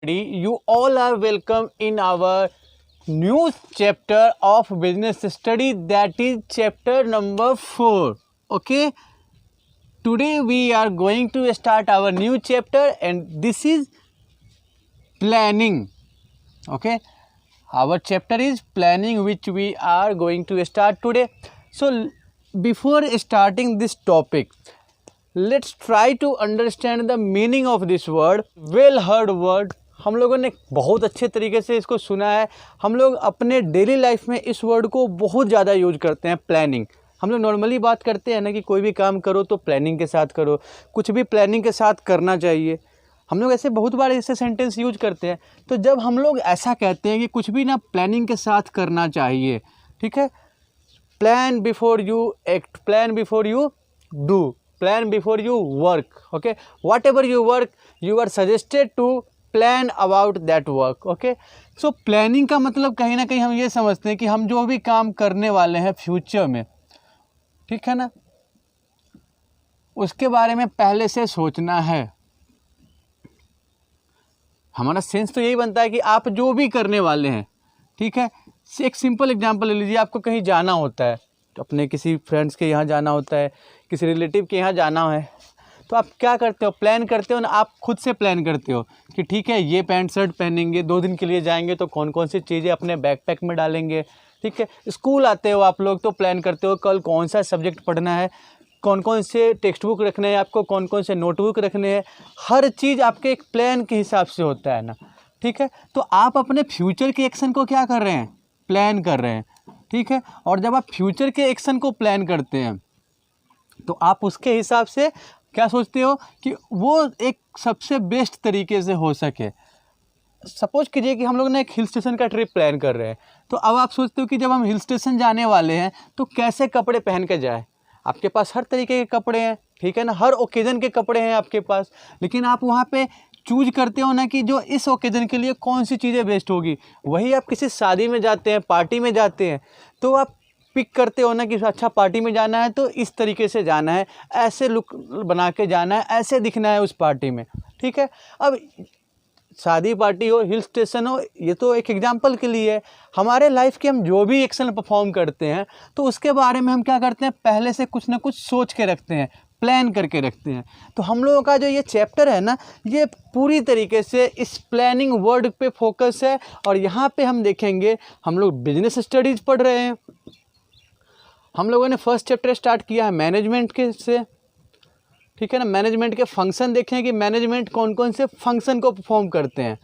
You all are welcome in our new chapter of business study, that is chapter number 4. Okay, today we are going to start our new chapter and this is planning. Okay, our chapter is planning, which we are going to start today. So before starting this topic, let's try to understand the meaning of this word. Well heard word, हम लोगों ने बहुत अच्छे तरीके से इसको सुना है. हम लोग अपने डेली लाइफ में इस वर्ड को बहुत ज़्यादा यूज करते हैं. प्लानिंग, हम लोग नॉर्मली बात करते हैं ना कि कोई भी काम करो तो प्लानिंग के साथ करो, कुछ भी प्लानिंग के साथ करना चाहिए. हम लोग ऐसे बहुत बार ऐसे सेंटेंस यूज करते हैं. तो जब हम लोग ऐसा कहते हैं कि कुछ भी ना प्लानिंग के साथ करना चाहिए, ठीक है, plan before you act, plan before you do, plan before you work. Okay, whatever you work you are suggested to plan about that work. Okay, so planning का मतलब कहीं ना कहीं हम ये समझते हैं कि हम जो भी काम करने वाले हैं फ्यूचर में, ठीक है ना, उसके बारे में पहले से सोचना है. हमारा सेंस तो यही बनता है कि आप जो भी करने वाले हैं, ठीक है. एक सिंपल एग्जांपल ले लीजिए, आपको कहीं जाना होता है, अपने किसी फ्रेंड्स के यहाँ जाना होता है, किसी रिलेटिव के यहाँ जाना है, तो आप क्या करते हो, प्लान करते हो ना. आप खुद से प्लान करते हो कि ठीक है ये पैंट शर्ट पहनेंगे, 2 दिन के लिए जाएंगे तो कौन कौन सी चीज़ें अपने बैकपैक में डालेंगे, ठीक है. स्कूल आते हो आप लोग तो प्लान करते हो कल कौन सा सब्जेक्ट पढ़ना है, कौन कौन से टेक्स्ट बुक रखने हैं आपको, कौन कौन से नोटबुक रखने हैं. हर चीज़ आपके एक प्लान के हिसाब से होता है ना, ठीक है. तो आप अपने फ्यूचर के एक्शन को क्या कर रहे हैं, प्लान कर रहे हैं, ठीक है. और जब आप फ्यूचर के एक्शन को प्लान करते हैं तो आप उसके हिसाब से क्या सोचते हो कि वो एक सबसे बेस्ट तरीके से हो सके. सपोज कीजिए कि हम लोग ने एक हिल स्टेशन का ट्रिप प्लान कर रहे हैं, तो अब आप सोचते हो कि जब हम हिल स्टेशन जाने वाले हैं तो कैसे कपड़े पहन के जाए. आपके पास हर तरीके के कपड़े हैं, ठीक है ना, हर ओकेज़न के कपड़े हैं आपके पास, लेकिन आप वहाँ पे चूज करते हो ना कि जो इस ओकेज़न के लिए कौन सी चीज़ें बेस्ट होगी. वही आप किसी शादी में जाते हैं, पार्टी में जाते हैं, तो आप पिक करते हो ना कि अच्छा पार्टी में जाना है तो इस तरीके से जाना है, ऐसे लुक बना के जाना है, ऐसे दिखना है उस पार्टी में, ठीक है. अब शादी पार्टी हो, हिल स्टेशन हो, ये तो एक एग्जांपल के लिए है. हमारे लाइफ के हम जो भी एक्शन परफॉर्म करते हैं तो उसके बारे में हम क्या करते हैं, पहले से कुछ ना कुछ सोच के रखते हैं, प्लान करके रखते हैं. तो हम लोगों का जो ये चैप्टर है ना, ये पूरी तरीके से इस प्लानिंग वर्ड पे फोकस है. और यहाँ पे हम देखेंगे, हम लोग बिजनेस स्टडीज़ पढ़ रहे हैं. हम लोगों ने फर्स्ट चैप्टर स्टार्ट किया है मैनेजमेंट के से, ठीक है ना. मैनेजमेंट के फंक्शन देखें कि मैनेजमेंट कौन कौन से फंक्शन को परफॉर्म करते हैं.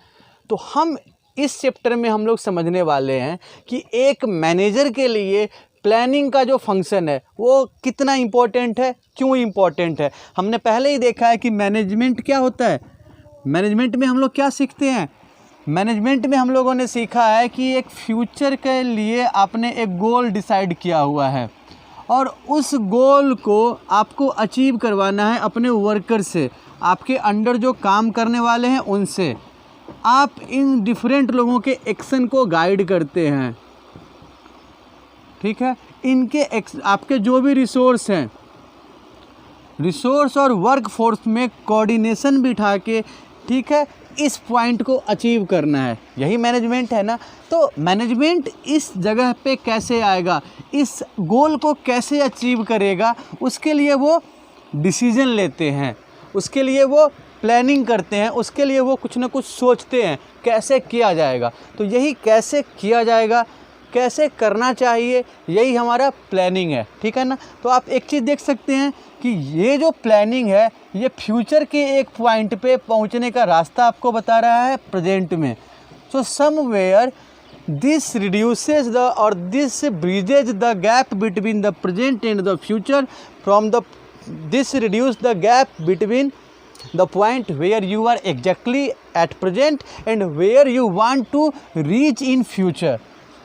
तो हम इस चैप्टर में हम लोग समझने वाले हैं कि एक मैनेजर के लिए प्लानिंग का जो फंक्शन है वो कितना इम्पोर्टेंट है, क्यों इम्पोर्टेंट है. हमने पहले ही देखा है कि मैनेजमेंट क्या होता है. मैनेजमेंट में हम लोग क्या सीखते हैं, मैनेजमेंट में हम लोगों ने सीखा है कि एक फ्यूचर के लिए आपने एक गोल डिसाइड किया हुआ है और उस गोल को आपको अचीव करवाना है अपने वर्कर से, आपके अंडर जो काम करने वाले हैं उनसे. आप इन डिफरेंट लोगों के एक्शन को गाइड करते हैं, ठीक है. इनके आपके जो भी रिसोर्स हैं, रिसोर्स और वर्क फोर्स में कोऑर्डिनेशन बिठा के, ठीक है, इस पॉइंट को अचीव करना है. यही मैनेजमेंट है ना. तो मैनेजमेंट इस जगह पे कैसे आएगा, इस गोल को कैसे अचीव करेगा, उसके लिए वो डिसीजन लेते हैं, उसके लिए वो प्लानिंग करते हैं, उसके लिए वो कुछ ना कुछ सोचते हैं कैसे किया जाएगा. तो यही कैसे किया जाएगा, कैसे करना चाहिए, यही हमारा प्लानिंग है, ठीक है ना. तो आप एक चीज़ देख सकते हैं कि ये जो प्लानिंग है ये फ्यूचर के एक पॉइंट पे पहुंचने का रास्ता आपको बता रहा है प्रेजेंट में. So somewhere this reduces the और this bridges the gap between the present and the future. From the this reduce the gap between the point where you are exactly at present and where you want to reach in future.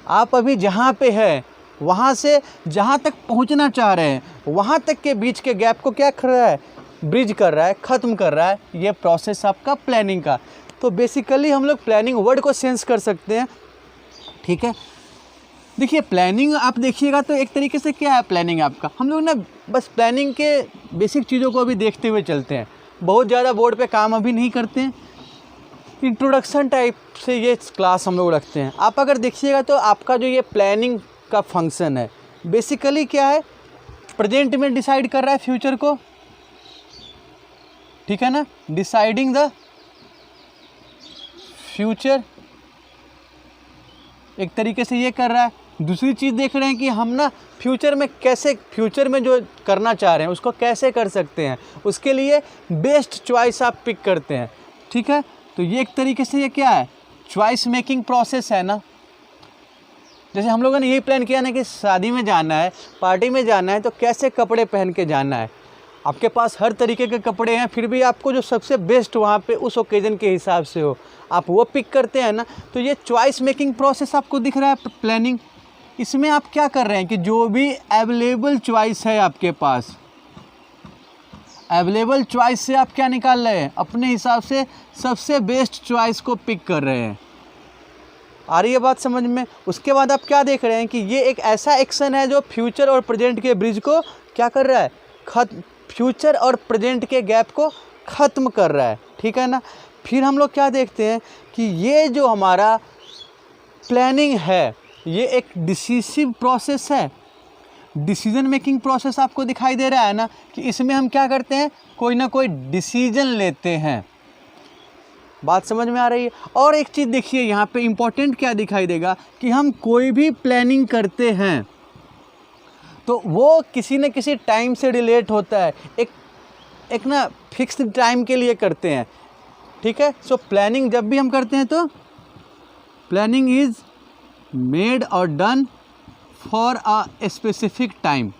आप अभी जहाँ पे है वहाँ से जहाँ तक पहुँचना चाह रहे हैं वहाँ तक के बीच के गैप को क्या कर रहा है, ब्रिज कर रहा है, ख़त्म कर रहा है. ये प्रोसेस आपका प्लानिंग का. तो बेसिकली हम लोग प्लानिंग वर्ड को सेंस कर सकते हैं, ठीक है. देखिए प्लानिंग आप देखिएगा तो एक तरीके से क्या है प्लानिंग आपका, हम लोग ना बस प्लानिंग के बेसिक चीज़ों को अभी देखते हुए चलते हैं, बहुत ज़्यादा बोर्ड पे काम अभी नहीं करते हैं. इंट्रोडक्शन टाइप से ये क्लास हम लोग रखते हैं। आप अगर देखिएगा तो आपका जो ये प्लानिंग का फंक्शन है बेसिकली क्या है, प्रेजेंट में डिसाइड कर रहा है फ्यूचर को, ठीक है ना, डिसाइडिंग द फ्यूचर एक तरीके से ये कर रहा है। दूसरी चीज़ देख रहे हैं कि हम ना फ्यूचर में कैसे, फ्यूचर में जो करना चाह रहे हैं उसको कैसे कर सकते हैं, उसके लिए बेस्ट चॉइस आप पिक करते हैं, ठीक है। तो ये एक तरीके से ये क्या है, चॉइस मेकिंग प्रोसेस है ना। जैसे हम लोगों ने यही प्लान किया ना कि शादी में जाना है, पार्टी में जाना है, तो कैसे कपड़े पहन के जाना है। आपके पास हर तरीके के कपड़े हैं, फिर भी आपको जो सबसे बेस्ट वहाँ पे उस ओकेजन के हिसाब से हो आप वो पिक करते हैं ना। तो ये चॉइस मेकिंग प्रोसेस आपको दिख रहा है प्लानिंग। इसमें आप क्या कर रहे हैं कि जो भी अवेलेबल चॉइस है आपके पास, अवेलेबल चॉइस से आप क्या निकाल रहे हैं, अपने हिसाब से सबसे बेस्ट चॉइस को पिक कर रहे हैं। आ रही है बात समझ में। उसके बाद आप क्या देख रहे हैं कि ये एक ऐसा एक्शन है जो फ्यूचर और प्रेजेंट के ब्रिज को क्या कर रहा है, फ्यूचर और प्रेजेंट के गैप को ख़त्म कर रहा है, ठीक है ना। फिर हम लोग क्या देखते हैं कि ये जो हमारा प्लानिंग है ये एक डिसिसिव प्रोसेस है, डिसीजन मेकिंग प्रोसेस आपको दिखाई दे रहा है ना, कि इसमें हम क्या करते हैं, कोई ना कोई डिसीजन लेते हैं। बात समझ में आ रही है। और एक चीज़ देखिए यहाँ पे इम्पोर्टेंट क्या दिखाई देगा कि हम कोई भी प्लानिंग करते हैं तो वो किसी न किसी टाइम से रिलेट होता है, एक ना फिक्स्ड टाइम के लिए करते हैं, ठीक है। सो प्लानिंग जब भी हम करते हैं तो प्लानिंग इज़ मेड और done for a specific time.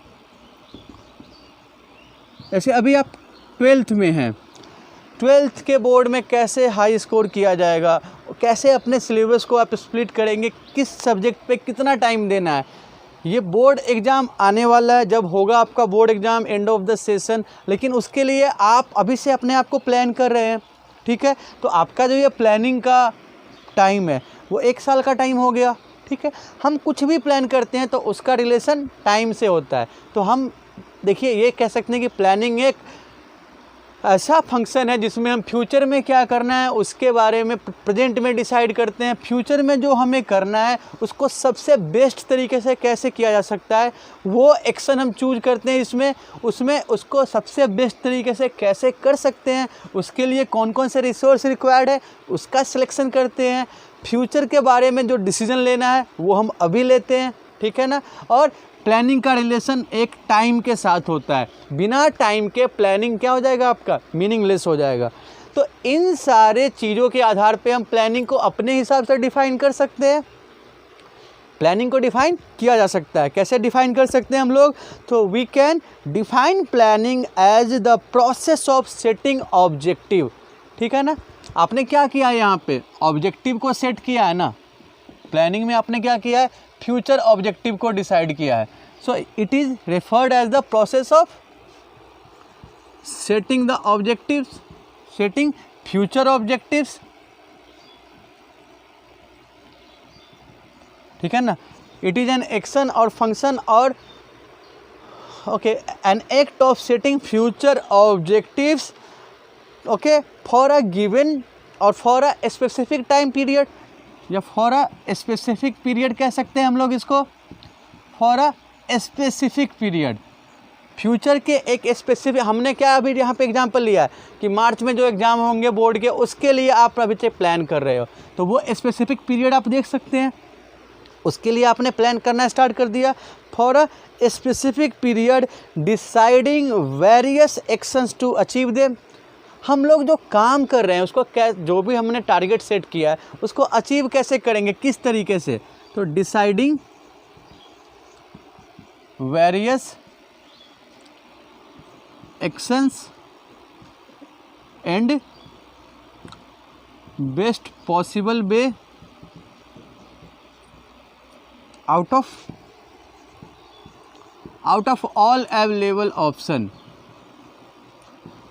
जैसे अभी आप 12th में हैं, 12th के बोर्ड में कैसे हाई स्कोर किया जाएगा, कैसे अपने सिलेबस को आप स्प्लिट करेंगे, किस सब्जेक्ट पे कितना टाइम देना है। ये बोर्ड एग्ज़ाम आने वाला है, जब होगा आपका board exam end of the session, लेकिन उसके लिए आप अभी से अपने आप को प्लान कर रहे हैं, ठीक है। तो आपका जो ये प्लानिंग का टाइम है वो 1 साल का टाइम हो गया, ठीक है। हम कुछ भी प्लान करते हैं तो उसका रिलेशन टाइम से होता है। तो हम देखिए ये कह सकते हैं कि प्लानिंग एक ऐसा फंक्शन है जिसमें हम फ्यूचर में क्या करना है उसके बारे में प्रेजेंट में डिसाइड करते हैं, फ्यूचर में जो हमें करना है उसको सबसे बेस्ट तरीके से कैसे किया जा सकता है वो एक्शन हम चूज करते हैं इसमें, उसमें उसको सबसे बेस्ट तरीके से कैसे कर सकते हैं, उसके लिए कौन कौन से रिसोर्स रिक्वायर्ड है उसका सिलेक्शन करते हैं। फ्यूचर के बारे में जो डिसीजन लेना है वो हम अभी लेते हैं, ठीक है ना। और प्लानिंग का रिलेशन एक टाइम के साथ होता है, बिना टाइम के प्लानिंग क्या हो जाएगा आपका, मीनिंगलेस हो जाएगा। तो इन सारे चीज़ों के आधार पे हम प्लानिंग को अपने हिसाब से डिफ़ाइन कर सकते हैं। प्लानिंग को डिफ़ाइन किया जा सकता है, कैसे डिफ़ाइन कर सकते हैं हम लोग, तो we can define planning as the process of setting objective, ठीक है ना। आपने क्या किया है यहाँ पे, ऑब्जेक्टिव को सेट किया है ना, प्लानिंग में आपने क्या किया है, फ्यूचर ऑब्जेक्टिव को डिसाइड किया है। So it is referred as the process of setting the objectives, setting future objectives, ठीक है ना। इट इज़ एन एक्शन और फंक्शन और okay an act of setting future objectives okay for a given और for a specific time period, या for a specific period कह सकते हैं हम लोग इसको, for a specific period. Future के एक स्पेसिफिक, हमने क्या अभी यहाँ पे एग्जांपल लिया है कि मार्च में जो एग्ज़ाम होंगे बोर्ड के उसके लिए आप अभी से प्लान कर रहे हो, तो वो स्पेसिफिक पीरियड आप देख सकते हैं, उसके लिए आपने प्लान करना स्टार्ट कर दिया। For a specific period deciding various actions to achieve them, हम लोग जो काम कर रहे हैं उसको जो भी हमने टारगेट सेट किया है उसको अचीव कैसे करेंगे, किस तरीके से, तो deciding various actions and best possible way out of all available option.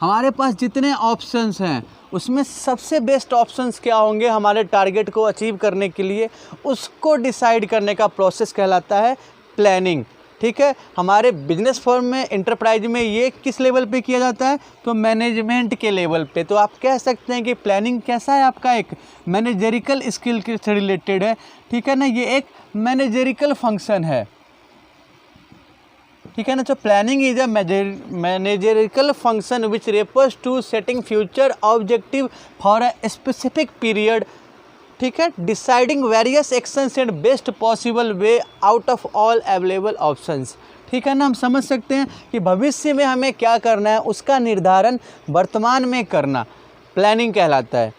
हमारे पास जितने ऑप्शंस हैं उसमें सबसे बेस्ट ऑप्शंस क्या होंगे हमारे टारगेट को अचीव करने के लिए, उसको डिसाइड करने का प्रोसेस कहलाता है प्लानिंग, ठीक है। हमारे बिजनेस फर्म में, एंटरप्राइज में ये किस लेवल पे किया जाता है, तो मैनेजमेंट के लेवल पे। तो आप कह सकते हैं कि प्लानिंग कैसा है, आपका एक मैनेजरिकल स्किल से रिलेटेड है, ठीक है ना। ये एक मैनेजरिकल फंक्शन है, ठीक है ना। तो planning is a managerial function which refers to setting future objective for a specific period, ठीक है, deciding various actions and best possible way out of all available options, ठीक है ना। हम समझ सकते हैं कि भविष्य में हमें क्या करना है उसका निर्धारण वर्तमान में करना प्लानिंग कहलाता है।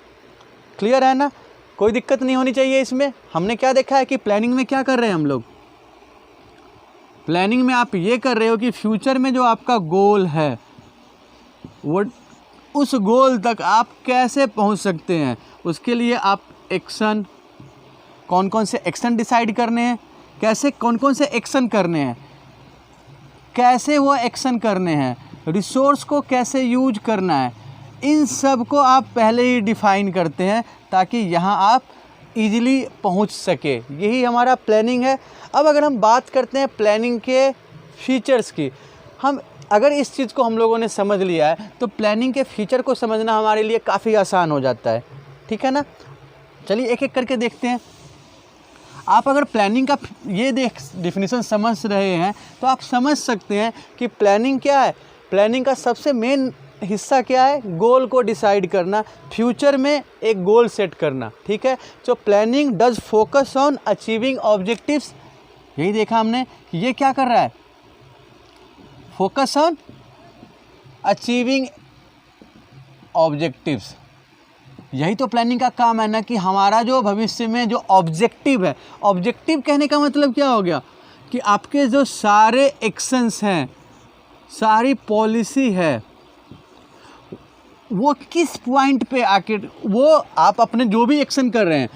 क्लियर है ना, कोई दिक्कत नहीं होनी चाहिए इसमें। हमने क्या देखा है कि प्लानिंग में क्या कर रहे हैं हम लोग, प्लानिंग में आप ये कर रहे हो कि फ्यूचर में जो आपका गोल है वो, उस गोल तक आप कैसे पहुंच सकते हैं, उसके लिए आप एक्शन, कौन कौन से एक्शन डिसाइड करने हैं, कैसे कौन कौन से एक्शन करने हैं, कैसे वो एक्शन करने हैं, रिसोर्स को कैसे यूज करना है, इन सब को आप पहले ही डिफाइन करते हैं ताकि यहाँ आप इजीली पहुँच सके। यही हमारा प्लानिंग है। अब अगर हम बात करते हैं प्लानिंग के फीचर्स की, हम अगर इस चीज़ को हम लोगों ने समझ लिया है तो प्लानिंग के फीचर को समझना हमारे लिए काफ़ी आसान हो जाता है, ठीक है ना। चलिए एक एक करके देखते हैं। आप अगर प्लानिंग का ये डेफिनेशन समझ रहे हैं तो आप समझ सकते हैं कि प्लानिंग क्या है। प्लानिंग का सबसे मेन हिस्सा क्या है, गोल को डिसाइड करना, फ्यूचर में एक गोल सेट करना, ठीक है। तो planning does focus on achieving objectives, यही देखा हमने कि ये क्या कर रहा है, फोकस ऑन अचीविंग ऑब्जेक्टिव्स। यही तो प्लानिंग का काम है ना, कि हमारा जो भविष्य में जो ऑब्जेक्टिव है, ऑब्जेक्टिव कहने का मतलब क्या हो गया कि आपके जो सारे एक्शंस हैं, सारी पॉलिसी है, वो किस पॉइंट पे आके, वो आप अपने जो भी एक्शन कर रहे हैं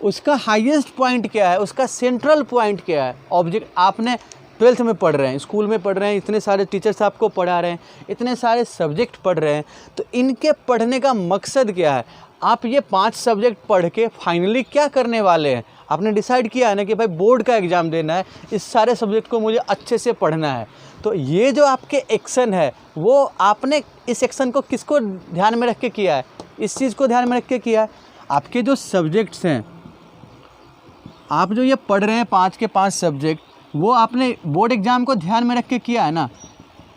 उसका हाईएस्ट पॉइंट क्या है, उसका सेंट्रल पॉइंट क्या है। ऑब्जेक्ट आपने 12th में पढ़ रहे हैं, स्कूल में पढ़ रहे हैं, इतने सारे टीचर्स आपको पढ़ा रहे हैं, इतने सारे सब्जेक्ट पढ़ रहे हैं, तो इनके पढ़ने का मकसद क्या है। आप ये 5 सब्जेक्ट पढ़ के फाइनली क्या करने वाले हैं, आपने डिसाइड किया है ना कि भाई बोर्ड का एग्ज़ाम देना है, इस सारे सब्जेक्ट को मुझे अच्छे से पढ़ना है। तो ये जो आपके एक्शन है वो आपने इस एक्शन को किसको ध्यान में रख के किया है, इस चीज़ को ध्यान में रख के किया है। आपके जो सब्जेक्ट्स हैं, आप जो ये पढ़ रहे हैं 5 के 5 सब्जेक्ट, वो आपने बोर्ड एग्ज़ाम को ध्यान में रख के किया है ना।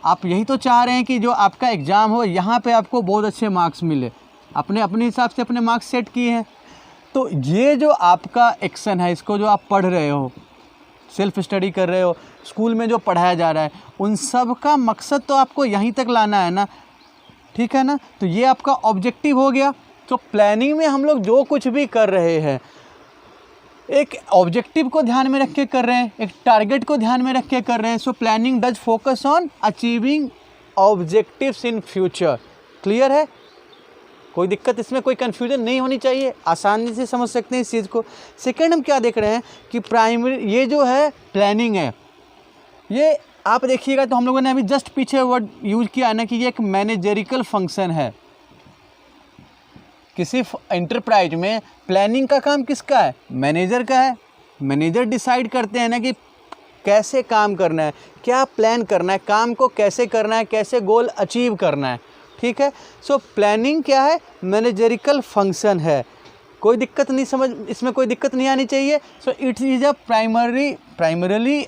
आप यही तो चाह रहे हैं कि जो आपका एग्ज़ाम हो यहाँ पे आपको बहुत अच्छे मार्क्स मिले, आपने अपने हिसाब से अपने मार्क्स सेट किए हैं। तो ये जो आपका एक्शन है, इसको जो आप पढ़ रहे हो, सेल्फ स्टडी कर रहे हो, स्कूल में जो पढ़ाया जा रहा है, उन सब का मकसद तो आपको यहीं तक लाना है ना, ठीक है ना। तो ये आपका ऑब्जेक्टिव हो गया। तो प्लानिंग में हम लोग जो कुछ भी कर रहे हैं, एक ऑब्जेक्टिव को ध्यान में रख के कर रहे हैं, एक टारगेट को ध्यान में रख के कर रहे हैं। So planning does focus on achieving objectives in future. Clear है, कोई दिक्कत इसमें, कोई कन्फ्यूजन नहीं होनी चाहिए, आसानी से समझ सकते हैं इस चीज़ को। सेकंड हम क्या देख रहे हैं कि प्राइमरी, ये जो है प्लानिंग है, ये आप देखिएगा तो हम लोगों ने अभी जस्ट पीछे वर्ड यूज किया है ना कि ये एक मैनेजरिकल फंक्शन है। किसी एंटरप्राइज में प्लानिंग का काम किसका है, मैनेजर का है। मैनेजर डिसाइड करते हैं ना कि कैसे काम करना है, क्या प्लान करना है, काम को कैसे करना है, कैसे गोल अचीव करना है, ठीक है। सो प्लानिंग क्या है, मैनेजरिकल फंक्शन है। कोई दिक्कत नहीं, समझ इसमें कोई दिक्कत नहीं आनी चाहिए। सो it is a primarily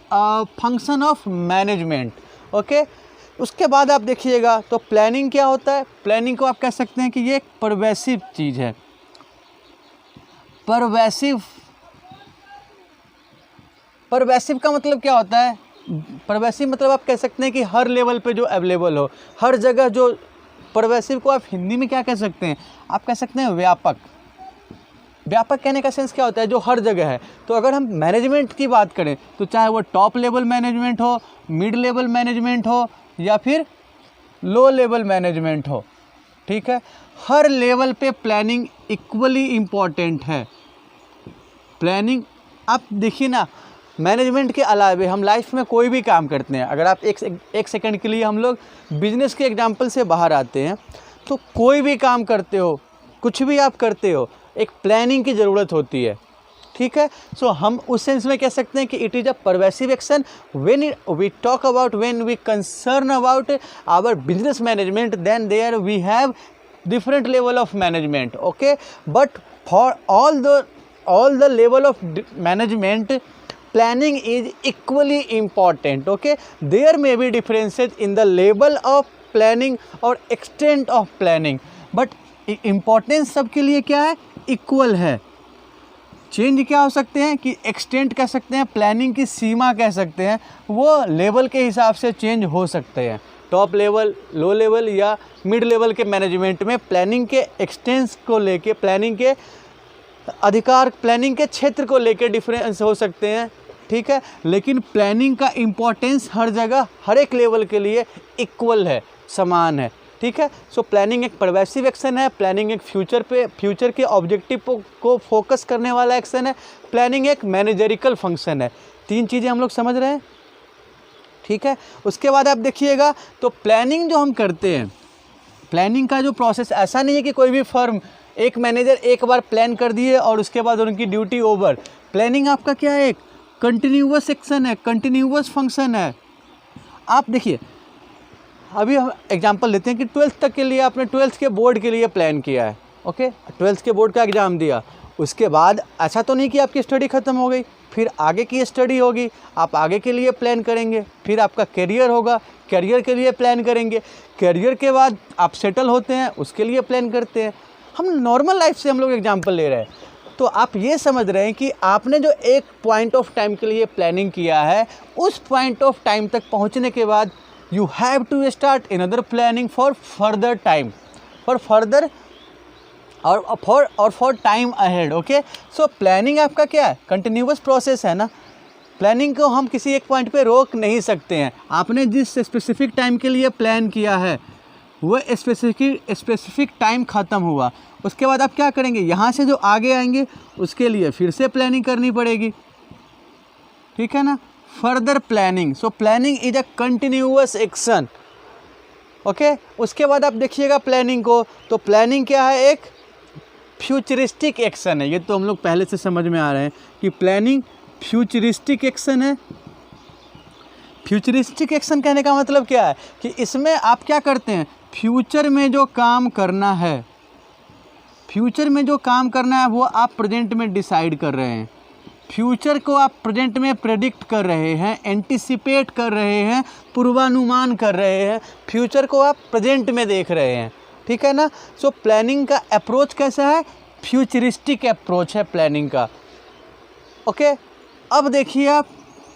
function of management, okay. उसके बाद आप देखिएगा तो प्लानिंग क्या होता है, प्लानिंग को आप कह सकते हैं कि ये एक परवेसिव चीज़ है। परवेसिव का मतलब क्या होता है, परवेसिव मतलब आप कह सकते हैं कि हर लेवल पे जो अवेलेबल हो, हर जगह जो। परवेसिव को आप हिंदी में क्या कह सकते हैं, आप कह सकते हैं व्यापक। व्यापक कहने का सेंस क्या होता है, जो हर जगह है। तो अगर हम मैनेजमेंट की बात करें तो चाहे वो टॉप लेवल मैनेजमेंट हो, मिड लेवल मैनेजमेंट हो या फिर लो लेवल मैनेजमेंट हो, ठीक है, हर लेवल पे प्लानिंग इक्वली इम्पॉर्टेंट है। प्लानिंग आप देखिए ना, मैनेजमेंट के अलावे हम लाइफ में कोई भी काम करते हैं, अगर आप एक सेकंड के लिए हम लोग बिजनेस के एग्जांपल से बाहर आते हैं, तो कोई भी काम करते हो, कुछ भी आप करते हो, एक प्लानिंग की ज़रूरत होती है, ठीक है। सो हम उस सेंस में कह सकते हैं कि it is a pervasive action when we talk about, when we concern about our business management, then there we have different level of management, okay, but for all the level of management, planning is equally important, okay. There may be differences in the level of planning or extent of planning, but importance सबके लिए क्या है, equal है। Change क्या हो सकते हैं कि एक्सटेंट कह सकते हैं, प्लानिंग की सीमा कह सकते हैं, वो लेवल के हिसाब से चेंज हो सकते हैं। टॉप लेवल, लो लेवल या मिड लेवल के मैनेजमेंट में प्लानिंग के एक्सटेंस को लेके, प्लानिंग के अधिकार, प्लानिंग के क्षेत्र को लेके डिफरेंस हो सकते हैं, ठीक है। लेकिन प्लानिंग का इम्पोर्टेंस हर जगह, हर एक लेवल के लिए इक्वल है, समान है, ठीक है। सो प्लानिंग एक परवेसिव एक्शन है, प्लानिंग एक फ्यूचर के ऑब्जेक्टिव को फोकस करने वाला एक्शन है, प्लानिंग एक मैनेजरिकल फंक्शन है। 3 चीज़ें हम लोग समझ रहे हैं, ठीक है। उसके बाद आप देखिएगा, तो प्लानिंग जो हम करते हैं, प्लानिंग का जो प्रोसेस ऐसा नहीं है कि कोई भी फर्म, एक मैनेजर एक बार प्लान कर दिए और उसके बाद उनकी ड्यूटी ओवर। प्लानिंग आपका क्या है, एक कंटिन्यूअस एक्शन है, कंटिन्यूअस फंक्शन है। आप देखिए, अभी हम एग्जांपल लेते हैं कि 12th तक के लिए आपने 12th के बोर्ड के लिए प्लान किया है, ओके, 12th के बोर्ड का एग्ज़ाम दिया। उसके बाद ऐसा तो नहीं कि आपकी स्टडी ख़त्म हो गई, फिर आगे की स्टडी होगी, आप आगे के लिए प्लान करेंगे, फिर आपका करियर होगा, करियर के लिए प्लान करेंगे, करियर के बाद आप सेटल होते हैं, उसके लिए प्लान करते हैं। हम नॉर्मल लाइफ से हम लोग एग्जांपल ले रहे हैं, तो आप ये समझ रहे हैं कि आपने जो एक पॉइंट ऑफ टाइम के लिए प्लानिंग किया है, उस पॉइंट ऑफ टाइम तक पहुँचने के बाद you have to start another planning for further time, for further और for time ahead, okay. So planning आपका क्या है, कंटिन्यूअस प्रोसेस है ना। प्लानिंग को हम किसी एक पॉइंट पे रोक नहीं सकते हैं। आपने जिस स्पेसिफिक टाइम के लिए प्लान किया है, वो स्पेसिफिक टाइम ख़त्म हुआ, उसके बाद आप क्या करेंगे, यहाँ से जो आगे आएंगे उसके लिए फिर से प्लानिंग करनी पड़ेगी, ठीक है ना। Further planning, so planning is a continuous action, okay. उसके बाद आप देखिएगा प्लानिंग को, तो प्लानिंग क्या है, एक फ्यूचरिस्टिक एक्शन है। ये तो हम लोग पहले से समझ में आ रहे हैं कि प्लानिंग फ्यूचरिस्टिक एक्शन है। फ्यूचरिस्टिक एक्शन कहने का मतलब क्या है कि इसमें आप क्या करते हैं, फ्यूचर में जो काम करना है, फ्यूचर में जो काम करना है वो आप प्रेजेंट में डिसाइड कर रहे हैं, फ्यूचर को आप प्रेजेंट में प्रेडिक्ट कर रहे हैं, एंटिसिपेट कर रहे हैं, पूर्वानुमान कर रहे हैं, फ्यूचर को आप प्रेजेंट में देख रहे हैं, ठीक है ना। सो प्लानिंग का अप्रोच कैसा है, फ्यूचरिस्टिक अप्रोच है प्लानिंग का, ओके। अब देखिए आप,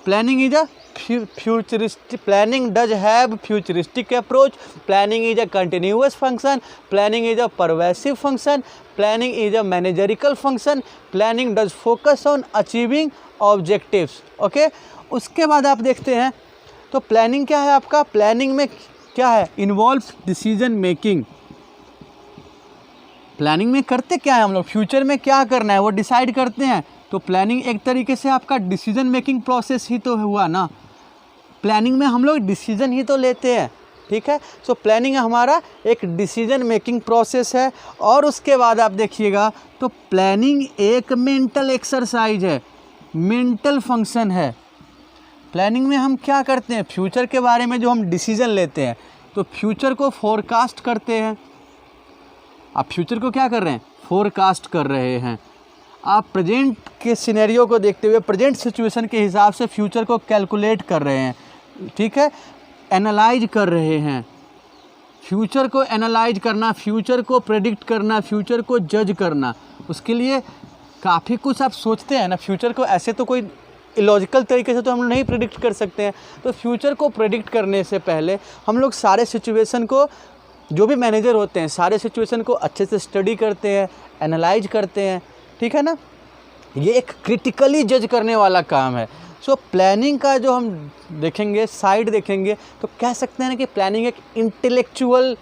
planning is a futuristic, planning does have futuristic approach, planning is a continuous function, planning is a pervasive function, planning is a managerical function, planning does focus on achieving objectives, okay। उसके बाद आप देखते हैं, तो planning क्या है आपका, planning में क्या है, इन्वॉल्व्स डिसीजन मेकिंग। प्लानिंग में करते क्या है हम लोग, फ्यूचर में क्या करना है वो डिसाइड करते हैं। तो प्लानिंग एक तरीके से आपका डिसीजन मेकिंग प्रोसेस ही तो हुआ ना। प्लानिंग में हम लोग डिसीजन ही तो लेते हैं, ठीक है। सो प्लानिंग हमारा एक डिसीजन मेकिंग प्रोसेस है। और उसके बाद आप देखिएगा, तो प्लानिंग एक मेंटल एक्सरसाइज है, मेंटल फंक्शन है। प्लानिंग में हम क्या करते हैं, फ्यूचर के बारे में जो हम डिसीजन लेते हैं, तो फ्यूचर को फोरकास्ट करते हैं। आप फ्यूचर को क्या कर रहे हैं, फोरकास्ट कर रहे हैं। आप प्रेजेंट के सिनेरियो को देखते हुए, प्रेजेंट सिचुएशन के हिसाब से फ्यूचर को कैलकुलेट कर रहे हैं, ठीक है, एनालाइज कर रहे हैं। फ्यूचर को एनालाइज करना, फ्यूचर को प्रेडिक्ट करना, फ्यूचर को जज करना, उसके लिए काफ़ी कुछ आप सोचते हैं ना। फ्यूचर को ऐसे तो कोई इलॉजिकल तरीके से तो हम लोग नहीं प्रेडिक्ट कर सकते हैं। तो फ्यूचर को प्रेडिक्ट करने से पहले हम लोग सारे सिचुएशन को, जो भी मैनेजर होते हैं, सारे सिचुएशन को अच्छे से स्टडी करते हैं, एनालाइज करते हैं, ठीक है ना। ये एक क्रिटिकली जज करने वाला काम है। सो प्लानिंग का जो हम देखेंगे, साइड देखेंगे, तो कह सकते हैं कि प्लानिंग एक इंटेलेक्चुअल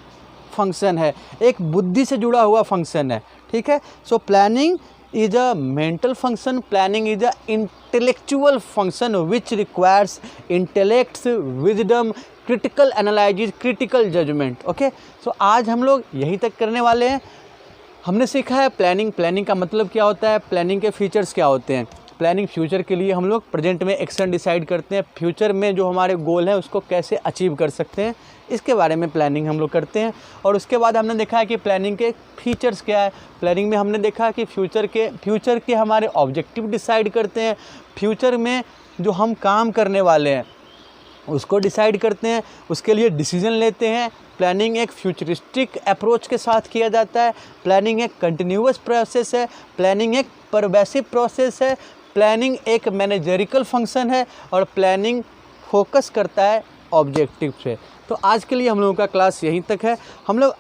फंक्शन है, एक बुद्धि से जुड़ा हुआ फंक्शन है, ठीक है। So planning is a mental function, planning is a intellectual function which requires intellects, wisdom, critical analysis, critical judgment, okay। so आज हम लोग यहीं तक करने वाले हैं। हमने सीखा है प्लानिंग का मतलब क्या होता है, प्लानिंग के फीचर्स क्या होते हैं। प्लानिंग फ्यूचर के लिए हम लोग प्रेजेंट में एक्शन डिसाइड करते हैं, फ्यूचर में जो हमारे गोल है उसको कैसे अचीव कर सकते हैं, इसके बारे में प्लानिंग हम लोग करते हैं। और उसके बाद हमने देखा है कि प्लानिंग के फीचर्स क्या है। प्लानिंग में हमने देखा कि फ्यूचर के हमारे ऑब्जेक्टिव डिसाइड करते हैं, फ्यूचर में जो हम काम करने वाले हैं उसको डिसाइड करते हैं, उसके लिए डिसीजन लेते हैं। प्लानिंग एक फ्यूचरिस्टिक अप्रोच के साथ किया जाता है। प्लानिंग एक कंटिन्यूअस प्रोसेस है, प्लानिंग एक परवेसिव प्रोसेस है, प्लानिंग एक मैनेजरिकल फंक्शन है और प्लानिंग फोकस करता है ऑब्जेक्टिव पे। तो आज के लिए हम लोगों का क्लास यहीं तक है। हम लोग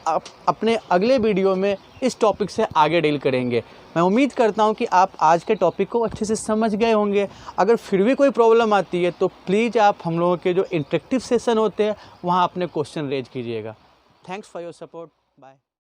अपने अगले वीडियो में इस टॉपिक से आगे डील करेंगे। मैं उम्मीद करता हूं कि आप आज के टॉपिक को अच्छे से समझ गए होंगे। अगर फिर भी कोई प्रॉब्लम आती है तो प्लीज़ आप हम लोगों के जो इंटरेक्टिव सेशन होते हैं वहां अपने क्वेश्चन रेज कीजिएगा। Thanks for your support. Bye.